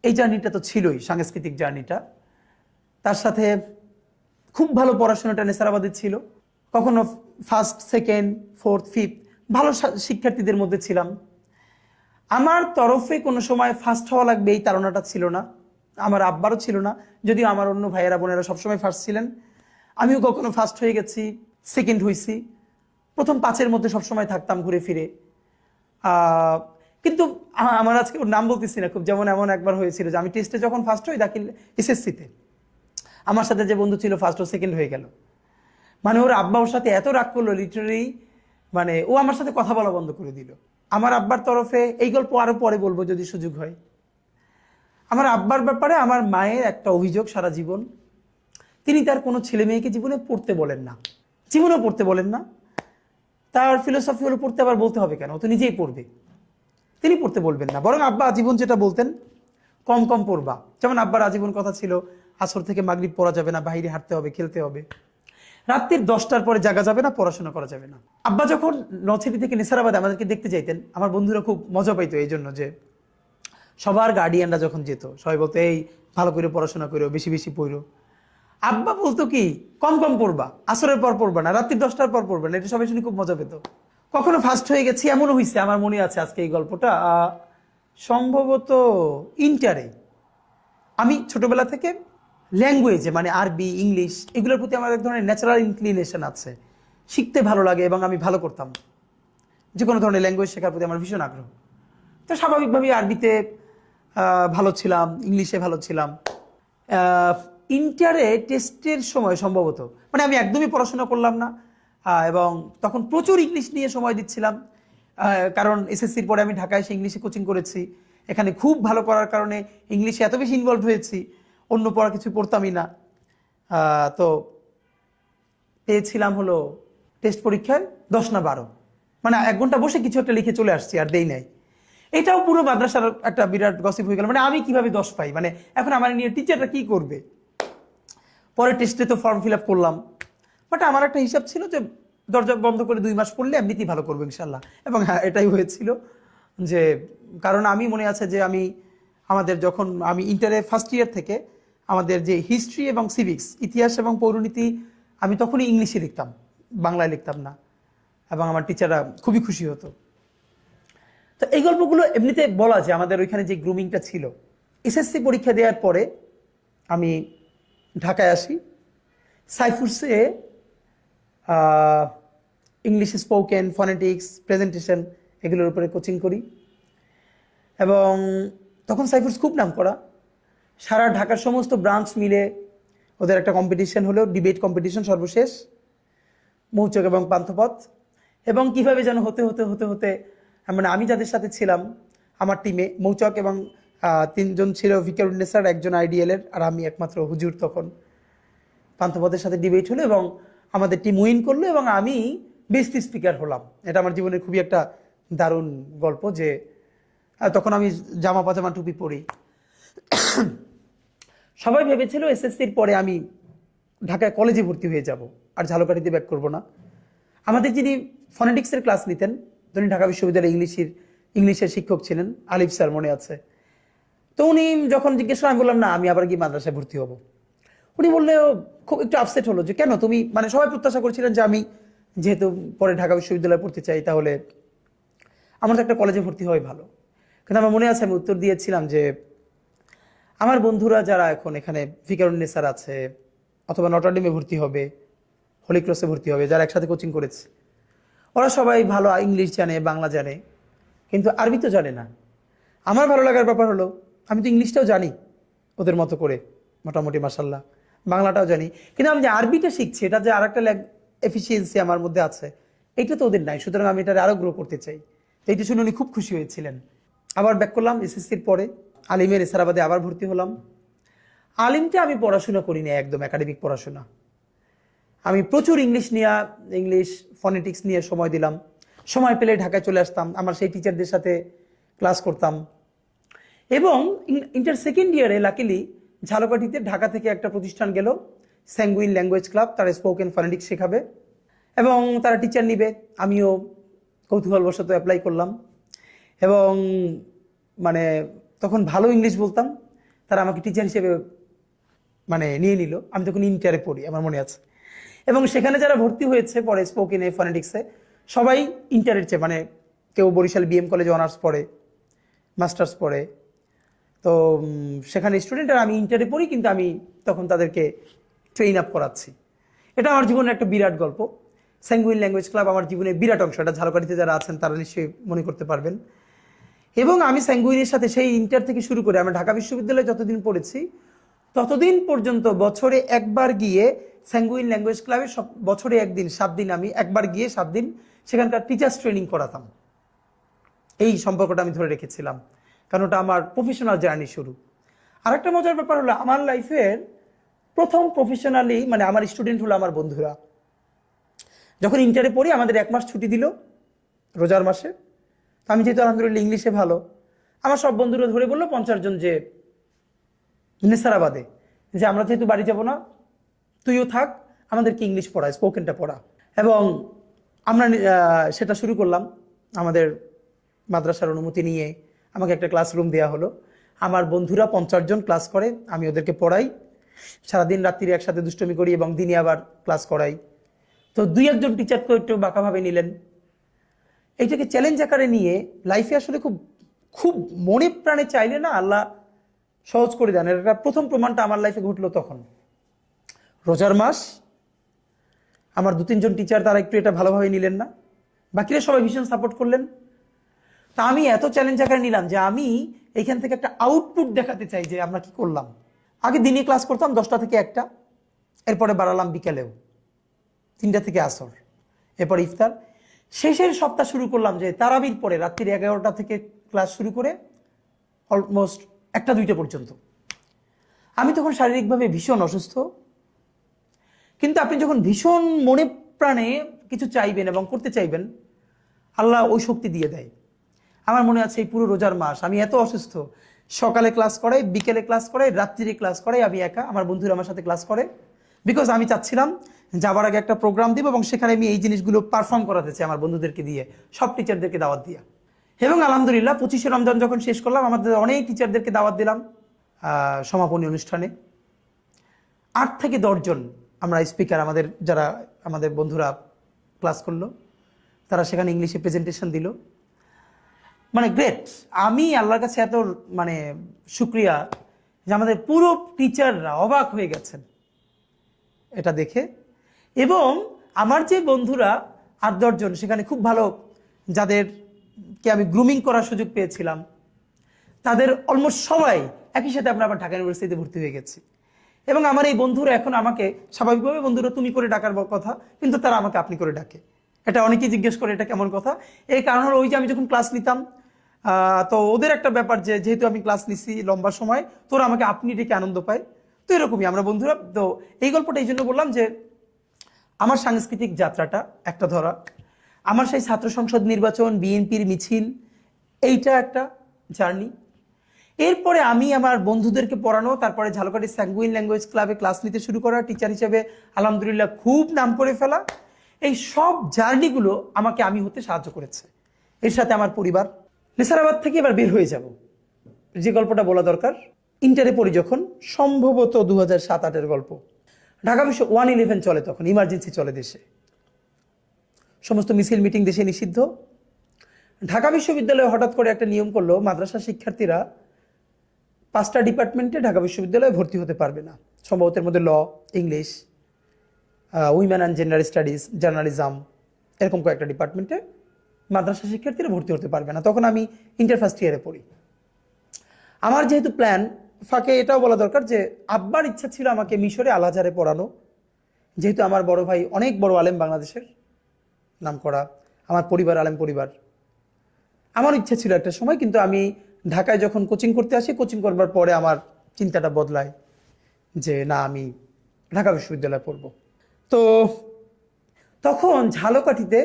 এই জার্নিটা তো ছিলই, সাংস্কৃতিক জার্নিটা। তার সাথে খুব ভালো পড়াশোনাটা নেসারাবাদে ছিল। কখনো ফার্স্ট, সেকেন্ড, ফোর্থ, ফিফথ ভালো শিক্ষার্থীদের মধ্যে ছিলাম। আমার তরফে কোনো সময় ফার্স্ট হওয়া লাগবে এই তাড়নাটা ছিল না, আমার আব্বারও ছিল না, যদিও আমার অন্য ভাইয়েরা বোনেরা সবসময় ফার্স্ট ছিলেন। আমিও কখনো ফার্স্ট হয়ে গেছি, সেকেন্ড হয়েছি, প্রথম 5-এর মধ্যে সবসময় থাকতাম ঘুরে ফিরে। কিন্তু আমার আজকে ওর নাম বলতেছি না খুব, যেমন এমন একবার হয়েছিল যে আমি টেস্টে যখন ফার্স্ট হই, দাখিল এসএসসিতে, আমার সাথে যে বন্ধু ছিল ফার্স্ট ও সেকেন্ড হয়ে গেল। মানে ওর আব্বা ওর সাথে এত রাগ করলো, লিটারালি মানে ও আমার সাথে কথা বলা বন্ধ করে দিল। আমার আব্বার তরফে, এই গল্প আরো পরে বলবো যদি সুযোগ হয়। আমার আব্বার ব্যাপারে আমার মায়ের একটা অভিযোগ সারা জীবন, তিনি তার কোনো ছেলে মেয়েকে জীবনে পড়তে বলেন না, জীবনেও পড়তে বলেন না। তার ফিলোসফি হলো পড়তে আবার বলতে হবে কেন, ও তো নিজেই পড়বে, তিনি পড়তে বলবেন না। বরং আব্বা আজীবন যেটা বলতেন, কম কম পড়বা। যেমন আব্বার আজীবন কথা ছিল আসর থেকে মাগরিব পড়া যাবে না, বাইরে হাঁটতে হবে, খেলতে হবে, রাত্রির 10টার পরে জাগা যাবে না, পড়াশোনা করা যাবে না। আব্বা যখন নলছিটি থেকে নেসারাবাদে আমাদেরকে দেখতে যাইতেন, আমার বন্ধুরা খুব মজা পাইতো এই জন্য যে সবার গার্ডিয়ানরা যখন যেত সবাই বলতো এই ভালো করে পড়াশোনা করো, বেশি বেশি পড়ো। আব্বা বলতো কি কম কম পড়বা, আসরের পর পড়বা না, রাত্রি 10টার পর পড়বা না। এটা সবাই শুনে খুব মজা পেত। কখনো ফার্স্ট হয়ে গেছি এমনও হয়েছে, আমার মনে আছে আজকে এই গল্পটা, সম্ভবত ইন্টারে। আমি ছোটবেলা থেকে ল্যাঙ্গুয়েজে, মানে আরবি, ইংলিশ, এগুলোর প্রতি আমার এক ধরনের ন্যাচারাল ইনক্লিনেশন আছে, শিখতে ভালো লাগে এবং আমি ভালো করতাম। যে কোনো ধরনের ল্যাঙ্গুয়েজ শেখার প্রতি আমার ভীষণ আগ্রহ। তো স্বাভাবিকভাবেই আরবিতে ভালো ছিলাম, ইংলিশে ভালো ছিলাম। ইন্টারে টেস্টের সময় সম্ভবত, মানে আমি একদমই পড়াশোনা করলাম না, এবং তখন প্রচুর ইংলিশ নিয়ে সময় দিচ্ছিলাম, কারণ এসএসসির পরে আমি ঢাকায় এসে ইংলিশে কোচিং করেছি। এখানে খুব ভালো করার কারণে ইংলিশে এত বেশি ইনভলভ হয়েছি, অন্য পড়া কিছু পড়তামই না। তো পেয়েছিলাম হলো টেস্ট পরীক্ষায় 10 না 12, মানে 1 ঘন্টা বসে কিছু একটা লিখে চলে আসছি, আর দেই নাই। এটাও পুরো মাদ্রাসার একটা বিরাট গসিপ হয়ে গেল, মানে আমি কিভাবে 10 পাই, মানে এখন আমার নিয়ে টিচাররা কি করবে। পরে টেস্টে তো ফর্ম ফিল আপ করলাম, বাট আমার একটা হিসাব ছিল যে দরজা বন্ধ করে 2 মাস পড়লে এমনিতেই ভালো করবো ইনশাল্লাহ। এবং হ্যাঁ, এটাই হয়েছিল। যে কারণ আমি মনে আছে যে আমাদের যখন আমি ইন্টারে ফার্স্ট ইয়ার থেকে আমাদের যে হিস্ট্রি এবং সিভিক্স, ইতিহাস এবং পৌরনীতি, আমি তখনই ইংলিশে লিখতাম, বাংলায় লিখতাম না, এবং আমার টিচাররা খুবই খুশি হতো। তো এই গল্পগুলো এমনিতে বলা যে আমাদের ওইখানে যে গ্রুমিংটা ছিল। এসএসসি পরীক্ষা দেওয়ার পরে আমি ঢাকায় আসি, সাইফুরসে ইংলিশ স্পোকেন, ফনেটিক্স, প্রেজেন্টেশন এগুলোর উপরে কোচিং করি। এবং তখন সাইফুরস খুব নাম করা, সারা ঢাকার সমস্ত ব্রাঞ্চ মিলে ওদের একটা কম্পিটিশন হলো, ডিবেট কম্পিটিশন সর্বশেষ, মৌচক এবং পান্থপথ। এবং কিভাবে যেন হতে হতে হতে হতে মানে আমি যাদের সাথে ছিলাম আমার টিমে, মৌচক এবং 3 জন ছিল ভিকারুন্নেসার, 1 জন আইডিএলের, আর আমি একমাত্র হুজুর। তখন পান্থপথের সাথে ডিবেট হলো এবং আমাদের টিম উইন করলো এবং আমি বেস্ট স্পিকার হলাম। এটা আমার জীবনের খুবই একটা দারুণ গল্প, যে তখন আমি জামা পাজামা টুপি পরি। সবাই ভেবেছিল এসএসসির পরে আমি ঢাকায় কলেজে ভর্তি হয়ে যাব, আর ঝালকাঠিতে ব্যাক করব না। আমাদের যিনি ফনেটিক্সের ক্লাস নিতেন, তিনি ঢাকা বিশ্ববিদ্যালয়ে ইংলিশের শিক্ষক ছিলেন, আলিফ স্যার, মনে আছে। তো উনি যখন জিজ্ঞেস করেন, আমি বললাম না, আমি আবার গিয়ে মাদ্রাসায় ভর্তি হব। উনি বললে খুব একটু আপসেট হলো, যে কেন তুমি, মানে সবাই প্রত্যাশা করছিলেন যে আমি যেহেতু পরে ঢাকা বিশ্ববিদ্যালয়ে পড়তে চাই, তাহলে আমার তো একটা কলেজে ভর্তি হওয়াই ভালো। কিন্তু আমার মনে আছে আমি উত্তর দিয়েছিলাম যে আমার বন্ধুরা যারা এখন এখানে ভিকারুন্নেসার আছে, অথবা নটরডেমে ভর্তি হবে, হলি ক্রসে ভর্তি হবে, যারা একসাথে কোচিং করেছে, ওরা সবাই ভালো ইংলিশ জানে, বাংলা জানে, কিন্তু আরবি তো জানে না। আমার ভালো লাগার ব্যাপার হলো আমি তো ইংলিশটাও জানি ওদের মতো করে মোটামুটি, মাশাল্লাহ, বাংলাটাও জানি, কিন্তু আমি যে আরবিটা শিখছি, এটা যে আরেকটা এফিসিয়েন্সি আমার মধ্যে আছে, এইটা তো ওদের নাই। সুতরাং আমি এটা আরও গ্রো করতে চাই। তো এইটা শুনে উনি খুব খুশি হয়েছিলেন। আবার ব্যাক করলাম এসএসসির পরে, আলিমের এসারাবাদে আবার ভর্তি হলাম। আলিমটা আমি পড়াশোনা করিনি, একদম একাডেমিক পড়াশোনা। আমি প্রচুর ইংলিশ ফনেটিক্স নিয়ে সময় দিলাম। সময় পেলে ঢাকায় চলে আসতাম, আমার সেই টিচারদের সাথে ক্লাস করতাম। এবং ইন্টার সেকেন্ড ইয়ারে লাকিলি ঝালকাঠিতে ঢাকা থেকে একটা প্রতিষ্ঠান গেল, স্যাঙ্গুইন ল্যাঙ্গুয়েজ ক্লাব, তারা স্পোকেন ফনেটিক্স শেখাবে এবং তারা টিচার নিবে। আমিও কৌতূহলবশত অ্যাপ্লাই করলাম এবং মানে তখন ভালো ইংলিশ বলতাম, তারা আমাকে টিচার হিসেবে মানে নিয়ে নিল। আমি তখন ইন্টারে পড়ি, আমার মনে আছে। এবং সেখানে যারা ভর্তি হয়েছে পরে স্পোকেনে, ফনেটিক্সে, সবাই ইন্টারের চেয়ে, মানে কেউ বরিশাল বিএম কলেজে অনার্স পড়ে, মাস্টার্স পড়ে। তো সেখানে স্টুডেন্ট, আর আমি ইন্টারে পড়ি, কিন্তু আমি তখন তাদেরকে ট্রেন আপ করাচ্ছি। এটা আমার জীবনের একটা বিরাট গল্প। স্যাঙ্গুইন ল্যাঙ্গুয়েজ ক্লাব আমার জীবনের বিরাট অংশ। এটা ঝালকাঠিতে যারা আছেন তারা নিশ্চয়ই মনে করতে পারবেন। এবং আমি স্যাঙ্গুইনের সাথে সেই ইন্টার থেকে শুরু করে আমি ঢাকা বিশ্ববিদ্যালয়ে যতদিন পড়েছি ততদিন পর্যন্ত বছরে একবার গিয়ে স্যাঙ্গুইন ল্যাঙ্গুয়েজ ক্লাবে, সব বছরে একদিন 7 দিন আমি একবার গিয়ে 7 দিন সেখানকার টিচার্স ট্রেনিং করাতাম। এই সম্পর্কটা আমি ধরে রেখেছিলাম, কারণ ওটা আমার প্রফেশনাল জার্নি শুরু। আর একটা মজার ব্যাপার হলো, আমার লাইফের প্রথম প্রফেশনালি মানে আমার স্টুডেন্ট হলো আমার বন্ধুরা। যখন ইন্টারে পড়ি আমাদের 1 মাস ছুটি দিল রোজার মাসে। তো আমি যেহেতু আলহামদুলিল্লাহ ইংলিশে ভালো, আমার সব বন্ধুরা ধরে বললো 50 জন যে নেসারাবাদে, যে আমরা যেহেতু বাড়ি যাব না, তুইও থাক, আমাদেরকে ইংলিশ পড়া, স্পোকেনটা পড়া। এবং আমরা সেটা শুরু করলাম। আমাদের মাদ্রাসার অনুমতি নিয়ে আমাকে একটা ক্লাসরুম দেওয়া হলো। আমার বন্ধুরা 50 জন ক্লাস করে, আমি ওদেরকে পড়াই। সারাদিন রাত্রি একসাথে দুষ্টমি করি এবং দিনে আবার ক্লাস করাই। তো 2-1 জন টিচার তো একটু বাঁকাভাবে নিলেন। এইটাকে চ্যালেঞ্জ আকারে নিয়ে লাইফে আসলে খুব খুব মনে প্রাণে চাইলে না আল্লাহ সহজ করে দেন। এটা প্রথম প্রমাণটা আমার লাইফে ঘটলো তখন। রোজার মাস, আমার 2-3 জন টিচার তারা একটু এটা ভালোভাবে নিলেন না, বাকিরা সবাই ভীষণ সাপোর্ট করলেন। তা আমি এত চ্যালেঞ্জ আকারে নিলাম যে আমি এইখান থেকে একটা আউটপুট দেখাতে চাই যে আমরা কি করলাম। আগে দিনে ক্লাস করতাম 10টা থেকে 1টা, এরপরে বাড়ালাম বিকালেও 3টা থেকে আসর, এরপর ইফতার। শেষের সপ্তাহ শুরু করলাম যে তারাবির পরে রাত্রি 11টা থেকে ক্লাস শুরু করে অলমোস্ট 1টা-2টা পর্যন্ত। আমি তখন শারীরিকভাবে ভীষণ অসুস্থ, কিন্তু আপনি যখন ভীষণ মনে প্রাণে কিছু চাইবেন এবং করতে চাইবেন, আল্লাহ ওই শক্তি দিয়ে দেয়। আমার মনে আছে এই পুরো রোজার মাস আমি এত অসুস্থ, সকালে ক্লাস করাই, বিকেলে ক্লাস করাই, রাত্রিরে ক্লাস করাই, আমি একা, আমার বন্ধুরা আমার সাথে ক্লাস করে, বিকজ আমি চাচ্ছিলাম যাবার আগে একটা প্রোগ্রাম দিব এবং সেখানে আমি এই জিনিসগুলো পারফর্ম করাতে চাই আমার বন্ধুদেরকে দিয়ে, সব টিচারদেরকে দাওয়াত দিয়া। এবং আলহামদুলিল্লাহ 25শে রমজান যখন শেষ করলাম, আমাদের অনেক টিচারদেরকে দাওয়াত দিলাম সমাপনী অনুষ্ঠানে। 8 থেকে 10 জন আমরা স্পিকার, যারা আমাদের বন্ধুরা ক্লাস করলো, তারা সেখানে ইংলিশে প্রেজেন্টেশন দিল। মানে গ্রেট। আমি আল্লাহর কাছে এত শুক্রিয়া যে আমাদের পুরো টিচাররা অবাক হয়ে গেছেন এটা দেখে। এবং আমার যে বন্ধুরা 8-10 জন সেখানে খুব ভালো, যাদেরকে আমি গ্রুমিং করার সুযোগ পেয়েছিলাম, তাদের অলমোস্ট সবাই একই সাথে আমরা আবার ঢাকা ইউনিভার্সিটিতে ভর্তি হয়ে গেছি। এবং আমার এই বন্ধুরা এখন আমাকে স্বাভাবিকভাবে বন্ধুরা তুমি করে ডাকার কথা, কিন্তু তারা আমাকে আপনি করে ডাকে। এটা অনেকেই জিজ্ঞেস করে এটা কেমন কথা। এই কারণ হলো ওই যে আমি যখন ক্লাস নিতাম, তো ওদের একটা ব্যাপার যে যেহেতু আমি ক্লাস নিছি লম্বা সময়, তোরা আমাকে আপনি ডেকে আনন্দ পায়। তো এরকমই আমরা বন্ধুরা। তো এই গল্পটা এই জন্য বললাম যে আমার সাংস্কৃতিক যাত্রাটা একটা ধরা, আমার সেই ছাত্র সংসদ নির্বাচন, বিএনপির মিছিল, এইটা একটা জার্নি। এরপরে আমি আমার বন্ধুদেরকে পড়ানো, তারপরে ঝালকাঠি স্যাঙ্গুইন ল্যাঙ্গুয়েজ ক্লাবে ক্লাস নিতে শুরু করা, টিচার হিসেবে আলহামদুলিল্লাহ খুব নাম করে ফেলা, এই সব জার্নিগুলো আমাকে আমি হতে সাহায্য করেছে। এর সাথে আমার পরিবার। নেসারাবাদ থেকে এবার বের হয়ে যাব, যে গল্পটা বলা দরকার, ইন্টারে পড়ি যখন, সম্ভবত 2007-08 গল্প। ঢাকা বিশ্ব 111 চলে, তখন ইমার্জেন্সি চলে দেশে, সমস্ত মিছিল মিটিং দেশে নিষিদ্ধ। ঢাকা বিশ্ববিদ্যালয়ে হঠাৎ করে একটা নিয়ম করলো, মাদ্রাসা শিক্ষার্থীরা 5টা ডিপার্টমেন্টে ঢাকা বিশ্ববিদ্যালয়ে ভর্তি হতে পারবে না। সম্ভবত এর মধ্যে law, English, women and gender studies, journalism, এরকম কয়েকটা ডিপার্টমেন্টে মাদ্রাসা শিক্ষার্থীরা ভর্তি হতে পারবে না। তখন আমি ইন্টার ফার্স্ট ইয়ারে পড়ি। আমার যেহেতু প্ল্যান, ফাঁকে এটাও বলা দরকার যে আব্বার ইচ্ছা ছিল আমাকে মিশরে আল আজহারে পড়ানো, যেহেতু আমার বড় ভাই অনেক বড় আলেম, বাংলাদেশের নাম করা, আমার পরিবার আলেম পরিবার। আমার ইচ্ছা ছিল একটা সময়, কিন্তু আমি ঢাকায় যখন কোচিং করতে আসি, কোচিং করবার পরে আমার চিন্তাটা বদলায় যে না, আমি ঢাকা বিশ্ববিদ্যালয়ে পড়ব। তো তখন ঝালকাঠিতে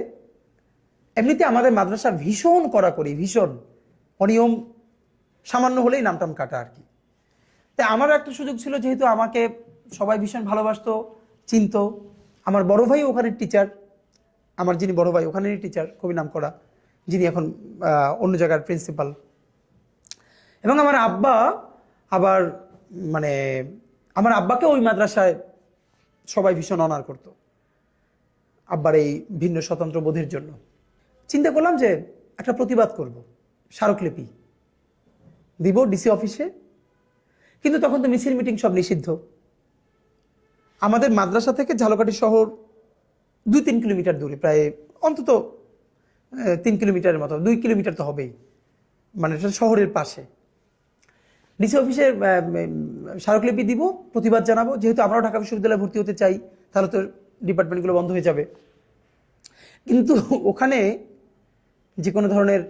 এমনিতে আমাদের মাদ্রাসা ভীষণ কড়াকড়ি, ভীষণ অনিয়ম, সামান্য হলেই নামটাম কাটা আর কি। তাই আমার একটা সুযোগ ছিল, যেহেতু আমাকে সবাই ভীষণ ভালোবাসতো, চিনত। আমার বড় ভাই ওখানের টিচার, আমার যিনি বড় ভাই ওখানেরই টিচার, খুবই নাম করা, যিনি এখন অন্য জায়গার প্রিন্সিপাল। এবং আমার আব্বা আবার আমার আব্বাকে ওই মাদ্রাসায় সবাই ভীষণ অনার করত, আব্বার এই ভিন্ন স্বতন্ত্র বোধের জন্য। চিন্তা করলাম যে একটা প্রতিবাদ করব, স্মারকলিপি দিব ডিসি অফিসে। কিন্তু তখন তো মিছিল মিটিং সব নিষিদ্ধ। আমাদের মাদ্রাসা থেকে ঝালকাঠি শহর 2-3 কিলোমিটার দূরে, প্রায় অন্তত 3 কিলোমিটারের মতো, 2 কিলোমিটার তো হবেই, এটা শহরের পাশে। ডিসি অফিসে স্মারকলিপি দিব, প্রতিবাদ জানাবো। যেহেতু আমরাও ঢাকা বিশ্ববিদ্যালয়ে ভর্তি হতে চাই, তাহলে তো ডিপার্টমেন্টগুলো বন্ধ হয়ে যাবে। কিন্তু ওখানে যে কোনো ধরনের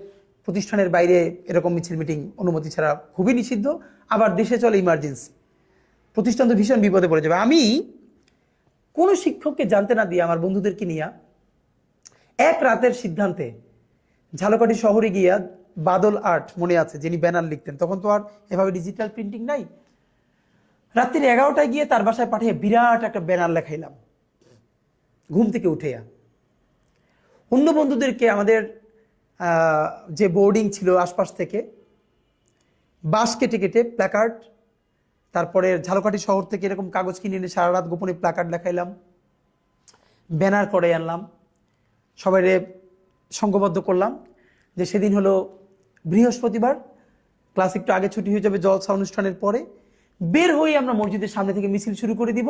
প্রতিষ্ঠানের বাইরে এরকম মিছিল মিটিং অনুমতি ছাড়া খুবই নিষিদ্ধ। আবার দেশে চলে ইমার্জেন্সি, প্রতিষ্ঠান তো ভীষণ বিপদে পড়ে যাবে। আমি কোনো শিক্ষককে জানতে না দিয়ে আমার বন্ধুদেরকে নিয়ে এক রাতের সিদ্ধান্তে ঝালকাঠি শহরে গিয়া, বাদল আর্ট মনে আছে যিনি ব্যানার লিখতেন, তখন তো আর এভাবে ডিজিটাল প্রিন্টিং নাই, রাত্রি 11টায় গিয়ে তার বাসায় পাঠিয়ে বিরাট একটা ব্যানার লেখাইলাম ঘুম থেকে উঠেয়া। অন্য বন্ধুদেরকে, আমাদের যে বোর্ডিং ছিল আশপাশ থেকে, বাঁশ কেটে কেটে প্ল্যাকার্ড, তারপরে ঝালকাঠি শহর থেকে এরকম কাগজ কিনে এনে সারা রাত গোপনে প্ল্যাকার্ড লেখাইলাম, ব্যানার করে আনলাম, সবাই সংঘবদ্ধ করলাম যে সেদিন হলো বৃহস্পতিবার, ক্লাস একটু আগে ছুটি হয়ে যাবে জলসা অনুষ্ঠানের পরে, বের হয়ে আমরা মসজিদের সামনে থেকে মিছিল শুরু করে দিব।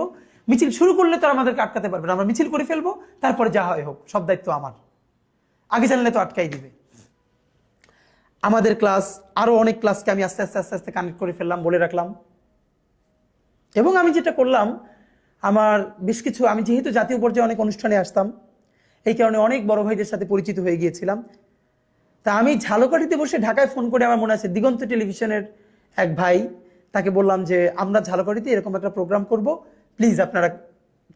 মিছিল শুরু করলে তো আমাদেরকে আটকাতে পারবে না, আমরা মিছিল করে ফেলবো, তারপরে যা হয় হোক, সব দায়িত্ব আমার, আগে জানলে তো আটকাই দিবে। আমাদের ক্লাস, আরো অনেক ক্লাসকে আমি আস্তে আস্তে আস্তে আস্তে কানেক্ট করে ফেললাম, বলে রাখলাম। এবং আমি যেটা করলাম, আমার বেশ কিছু, আমি যেহেতু জাতীয় পর্যায়ে অনেক অনুষ্ঠানে আসতাম, এই কারণে অনেক বড় ভাইদের সাথে পরিচিত হয়ে গিয়েছিলাম। তা আমি ঝালকাঠিতে বসে ঢাকায় ফোন করে, আমার মনে আছে দিগন্ত টেলিভিশনের এক ভাই, তাকে বললাম যে আমরা ঝালকাঠিতে এরকম একটা প্রোগ্রাম করব, প্লিজ আপনারা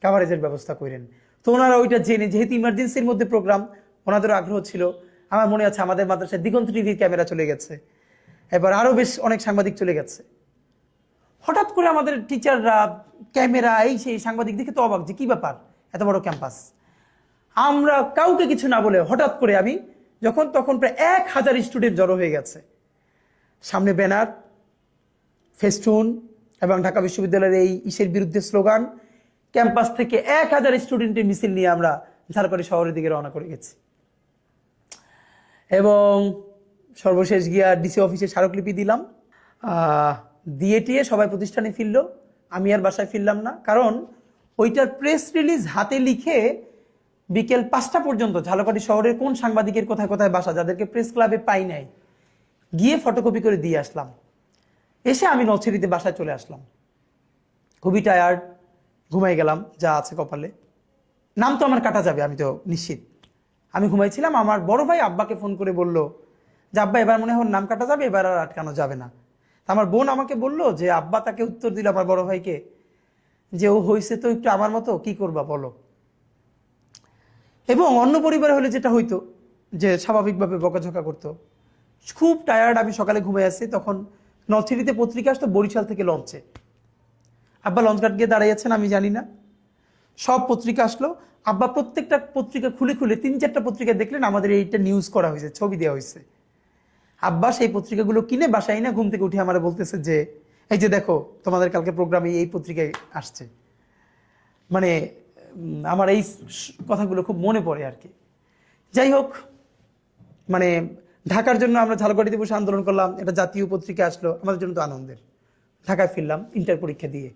কাভারেজের ব্যবস্থা করেন। তো ওনারা ওইটা জেনে, যেহেতু ইমার্জেন্সির মধ্যে প্রোগ্রাম, ওনাদেরও আগ্রহ ছিল। আমার মনে আছে আমাদের মাদ্রাসায় দিগন্ত টিভির ক্যামেরা চলে গেছে, এবার আরও বেশ অনেক সাংবাদিক চলে গেছে। হঠাৎ করে আমাদের টিচাররা ক্যামেরা এই সেই সাংবাদিক দেখে তো অবাক, যে কী ব্যাপার, এত বড় ক্যাম্পাস। আমরা কাউকে কিছু না বলে হঠাৎ করে আমি যখন, তখন প্রায় 1000 স্টুডেন্ট জড়ো হয়ে গেছে, সামনে ব্যানার, ফেস্টুন এবং ঢাকা বিশ্ববিদ্যালয়ের এই ইসের বিরুদ্ধে স্লোগান। ক্যাম্পাস থেকে 1000 স্টুডেন্টের মিছিল নিয়ে আমরা ঝালকাঠি শহরের দিকে রওনা করে গেছি এবং সর্বশেষ গিয়া ডিসি অফিসে স্মারকলিপি দিলাম। দিয়ে টিয়ে সবাই প্রতিষ্ঠানে ফিরল, আমি আর বাসায় ফিরলাম না, কারণ ওইটার প্রেস রিলিজ হাতে লিখে বিকেল 5টা পর্যন্ত ঝালকাঠি শহরের কোন সাংবাদিকের কোথায় কোথায় বাসা, যাদেরকে প্রেস ক্লাবে পাই নাই, গিয়ে ফটোকপি করে দিয়ে আসলাম। এসে আমি নলছিটিতে বাসায় চলে আসলাম, খুবই টায়ার্ড, ঘুমাই গেলাম, যা আছে কপালে। নাম তো আমার কাটা যাবে, আমি তো নিশ্চিত। আমি ঘুমাইছিলাম, আমার বড় ভাই আব্বাকে ফোন করে বলল যে আব্বা এবার মনে হয় নাম কাটা যাবে, এবার আর আটকানো যাবে না। আমার বোন আমাকে বলল যে আব্বা তাকে উত্তর দিল আমার বড় ভাইকে যে ও হয়েছে তো একটু আমার মতো, কি করবা বলো। এবং অন্য পরিবারে হলে যেটা হইতো যে স্বাভাবিকভাবে বকাঝকা করতো। খুব টায়ার্ড, আমি সকালে ঘুমাই আসছি, তখন নলছিটিতে পত্রিকা আসতো বরিশাল থেকে লঞ্চে। আব্বা লঞ্চ ঘাট গিয়ে দাঁড়িয়েছেন, আমি জানি না, সব পত্রিকা আসলো। আব্বা প্রত্যেকটা পত্রিকা খুলে খুলে 3-4টা পত্রিকা দেখলেন আমাদের এইটা নিউজ করা হয়েছে, ছবি দেওয়া হয়েছে। আব্বা সেই পত্রিকাগুলো কিনে বাসায় না ঘুম থেকে উঠে আমার বলতেছে যে এই যে দেখো তোমাদের কালকে প্রোগ্রামে এই পত্রিকায় আসছে। মানে আমার এই কথাগুলো খুব মনে পড়ে আর কি। যাই হোক, মানে ঢাকার জন্য আমরা ঝালকাঠিতে বসে আন্দোলন করলাম, এটা জাতীয় পত্রিকা আসলো, আমাদের জন্য তো আনন্দের। ঢাকায় ফিরলাম ইন্টার পরীক্ষা দিয়ে।